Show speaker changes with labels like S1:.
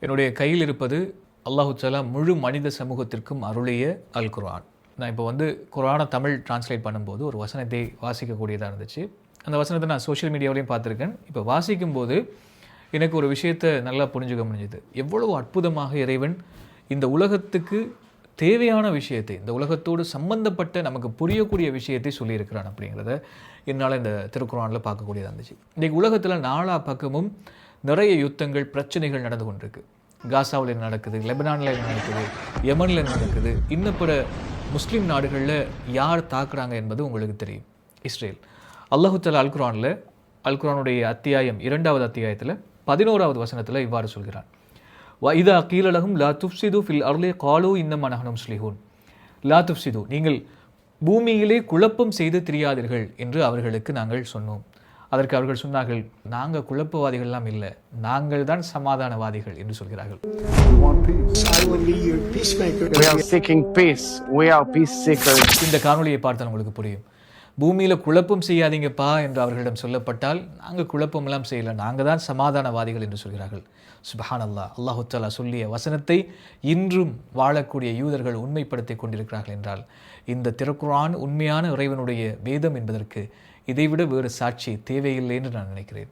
S1: என்னுடைய கையில் இருப்பது அல்லாஹு தஆலா முழு மனித சமூகத்திற்கும் அருளிய அல் குர்ஆன். நான் இப்போ குர்ஆனை தமிழ் டிரான்ஸ்லேட் பண்ணும்போது ஒரு வசனத்தை வாசிக்கக்கூடியதாக இருந்துச்சு. அந்த வசனத்தை நான் சோஷியல் மீடியாவிலையும் பார்த்துருக்கேன். இப்போ வாசிக்கும்போது எனக்கு ஒரு விஷயத்தை நல்லா புரிஞ்சுக்க முடிஞ்சுது. எவ்வளவு அற்புதமாக இறைவன் இந்த உலகத்துக்கு தேவையான விஷயத்தை, இந்த உலகத்தோடு சம்பந்தப்பட்ட நமக்கு புரியக்கூடிய விஷயத்தை சொல்லியிருக்கிறான் அப்படிங்கிறத என்னால் இந்த திருக்குர்ஆனில் பார்க்கக்கூடியதாக இருந்துச்சு. இன்றைக்கு உலகத்தில் நாலா பக்கமும் நிறைய யுத்தங்கள், பிரச்சனைகள் நடந்து கொண்டிருக்கு. காசாவில் என்ன நடக்குது, லெபனானில் என்ன நடக்குது, யமனில் என்ன நடக்குது, இன்னும் பிற முஸ்லீம் நாடுகளில் யார் தாக்குறாங்க என்பது உங்களுக்கு தெரியும். இஸ்ரேல். அல்லாஹு தஆலா அல் குர்ஆனுடைய அத்தியாயம் 2வது அத்தியாயத்தில் 11வது வசனத்தில் இவ்வாறு சொல்கிறான். வஇதா கீல லஹும் லா துஃப்ஸிது ஃபில் அர்லி காலூ இன்னமா நஹ்னு முஸ்லிஹூன். லா துஃப்ஸிது, நீங்கள் பூமியிலே குழப்பம் செய்து திரியாதீர்கள் என்று அவர்களுக்கு நாங்கள் சொன்னோம். அதற்கு அவர்கள் சொன்னார்கள், நாங்கள் குழப்பவாதிகள்லாம் இல்லை, நாங்கள் தான் சமாதானவாதிகள் என்று சொல்கிறார்கள். இந்த காணொலியை பார்த்தால் உங்களுக்கு புரியும். பூமியில் குழப்பம் செய்யாதீங்கப்பா என்று அவர்களிடம் சொல்லப்பட்டால், நாங்கள் குழப்பமெல்லாம் செய்யலை, நாங்கள் தான் சமாதானவாதிகள் என்று சொல்கிறார்கள். சுப்ஹானல்லாஹ். அல்லாஹு தஆலா சொல்லிய வசனத்தை இன்றும் வாழக்கூடிய யூதர்கள் உண்மைப்படுத்திக் கொண்டிருக்கிறார்கள் என்றால், இந்த திருக்குர்ஆன் உண்மையான இறைவனுடைய வேதம் என்பதற்கு இதைவிட வேறு சாட்சி தேவையில்லை என்று நான் நினைக்கிறேன்.